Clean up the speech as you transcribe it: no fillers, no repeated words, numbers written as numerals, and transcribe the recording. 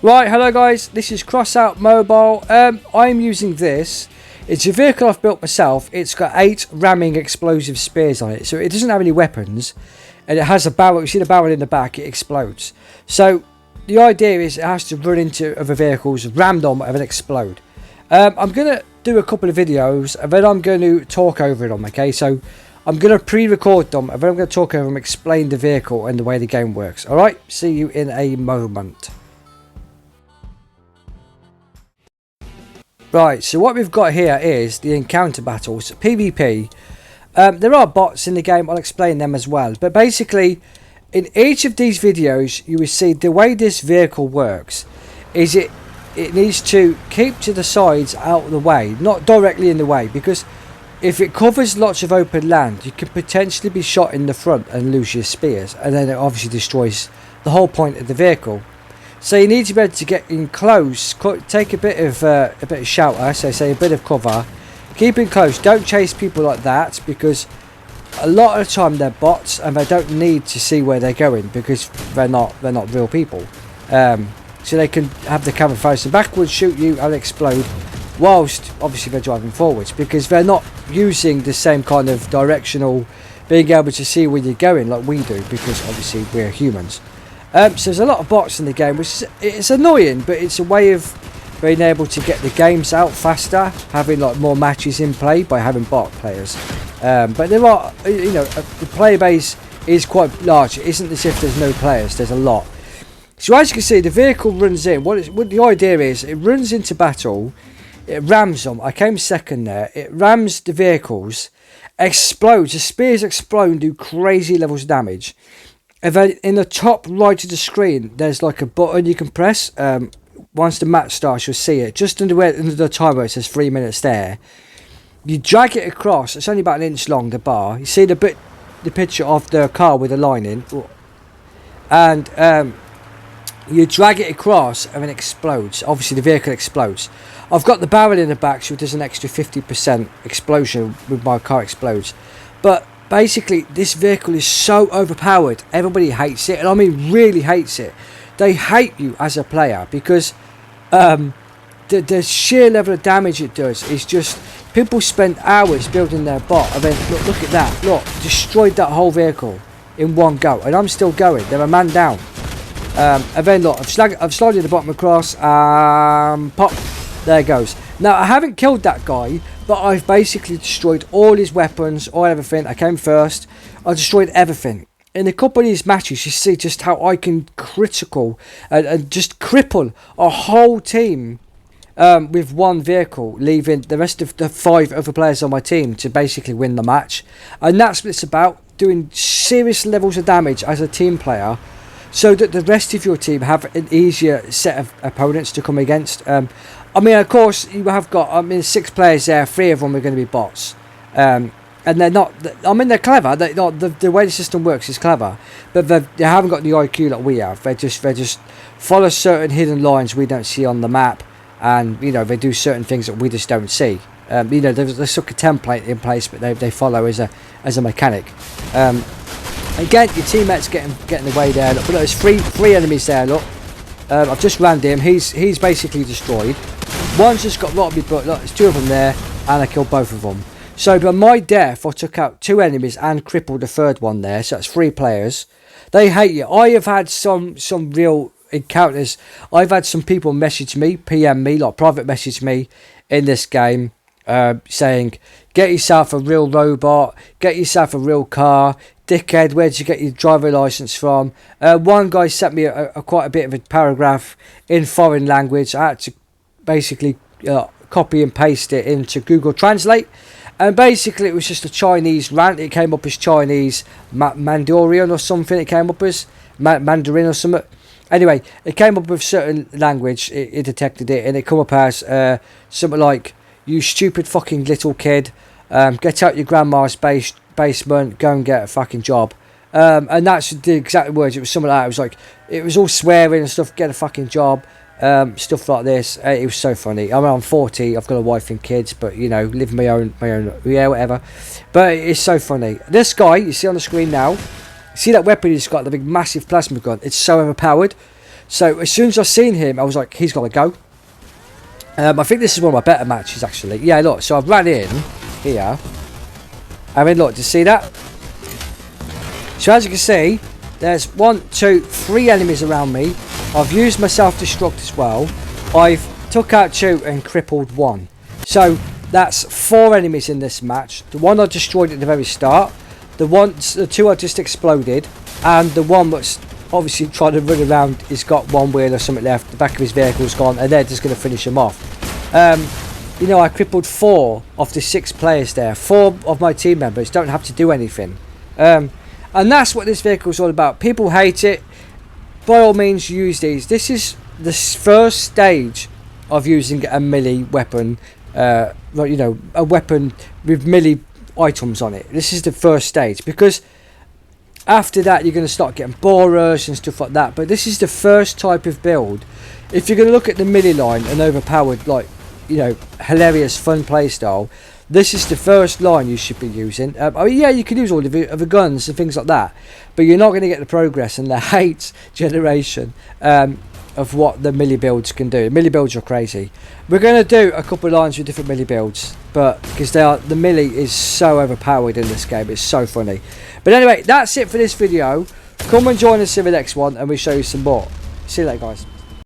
Right, hello guys, this is Crosscut Mobile. I'm using this. It's a vehicle I've built myself. It's got 8 ramming explosive spears on it, so it doesn't have any weapons, and it has a barrel. You see the barrel in the back, it explodes. So the idea is it has to run into other vehicles, ram them and then explode. I'm going to do a couple of videos and then I'm going to talk over them, okay? So I'm going to pre-record them and then I'm going to talk over them, explain the vehicle and the way the game works. Alright, see you in a moment. Right, so what we've got here is the encounter battles, PvP. There are bots in the game, I'll explain them as well. But basically, in each of these videos, you will see the way this vehicle works is it needs to keep to the sides out of the way, not directly in the way, because if it covers lots of open land, you can potentially be shot in the front and lose your spears, and then it obviously destroys the whole point of the vehicle. So you need to be able to get in close, take a bit of shelter, so say a bit of cover, keep in close, don't chase people like that, because a lot of the time they're bots and they don't need to see where they're going because they're not real people. So they can have the camera facing backwards, shoot you and explode, whilst obviously they're driving forwards, because they're not using the same kind of directional, being able to see where you're going like we do, because obviously we're humans. So there's a lot of bots in the game, which it's annoying, but it's a way of being able to get the games out faster, having like more matches in play by having bot players. But there are, you know, the player base is quite large. It isn't as if there's no players. There's a lot. So as you can see, the vehicle runs in. What the idea is, it runs into battle, it rams them. I came second there. It rams the vehicles, explodes. The spears explode and do crazy levels of damage. And then in the top right of the screen, there's like a button you can press. Once the match starts, you'll see it. Just under the timer, it says 3 minutes there. You drag it across. It's only about an inch long, the bar. You see the picture of the car with the line in. And you drag it across and it explodes. Obviously, the vehicle explodes. I've got the barrel in the back, so there's an extra 50% explosion when my car explodes. But basically, this vehicle is so overpowered. Everybody hates it, and I mean really hates it. They hate you as a player because the sheer level of damage it does is just... People spend hours building their bot, and then look at that. Look, destroyed that whole vehicle in one go, and I'm still going. They're a man down. And then look, I've slided the bottom across. Pop. There it goes. Now, I haven't killed that guy, but I've basically destroyed all his weapons, all everything. I came first. I destroyed everything. In a couple of these matches, you see just how I can critical and just cripple a whole team with one vehicle, leaving the rest of the 5 other players on my team to basically win the match. And that's what it's about, doing serious levels of damage as a team player, so that the rest of your team have an easier set of opponents to come against. I mean, of course, you have got, 6 players there, 3 of them are going to be bots. And they're not, I mean, they're clever. They're not, the way the system works is clever. But they haven't got the IQ like we have. They just follow certain hidden lines we don't see on the map. And, you know, they do certain things that we just don't see. You know, there's like a template in place, but they follow as a mechanic. Again, your teammate's getting away there. Look, there's three enemies there, look. I've just rammed him. He's basically destroyed. One's just got robbed, but look, there's 2 of them there, and I killed both of them. So by my death, I took out 2 enemies and crippled the 3rd one there. So that's 3 players. They hate you. I have had some real encounters. I've had some people message me, PM me, like private message me in this game, saying, "Get yourself a real robot. Get yourself a real car. Dickhead, where'd you get your driver license from?" One guy sent me quite a bit of a paragraph in foreign language. I had to basically copy and paste it into Google Translate, and basically it was just a Chinese rant. It came up as Chinese Mandarin or something. It came up as Mandarin or something. Anyway, it came up with certain language. It detected it, and it come up as something like, "You stupid fucking little kid, get out your grandma's basement, go and get a fucking job." And that's the exact words. It was something like that. It was like, it was all swearing and stuff. Get a fucking job, stuff like this. It was so funny. I mean, I'm 40. I've got a wife and kids, but you know, living my own, yeah, whatever. But it's so funny. This guy you see on the screen now. See that weapon he's got, the big massive plasma gun? It's so overpowered. So as soon as I seen him, I was like, he's got to go. I think this is one of my better matches, actually. Yeah, look, so I've ran in here. I mean, look, do you see that? So as you can see, there's 1, 2, 3 enemies around me. I've used my self-destruct as well. I've took out 2 and crippled 1. So that's 4 enemies in this match. The one I destroyed at the very start, the 2 I just exploded, and the one that's obviously trying to run around, he's got 1 wheel or something left, the back of his vehicle's gone, and they're just going to finish him off. You know, I crippled 4 of the 6 players there. 4 of my team members don't have to do anything. And that's what this vehicle is all about. People hate it. By all means, use these. This is the first stage of using a melee weapon. You know, a weapon with melee items on it. This is the first stage, because after that you're going to start getting borers and stuff like that. But this is the first type of build. If you're going to look at the melee line and overpowered, like, you know, hilarious fun playstyle, this is the first line you should be using. I mean, yeah, you can use all of the guns and things like that, but you're not going to get the progress and the hate generation of what the melee builds can do. Melee builds are crazy. We're going to do a couple of lines with different melee builds, but because the melee is so overpowered in this game, it's so funny. But anyway, that's it for this video. Come and join us in the next one, and we'll show you some more. See you later, guys.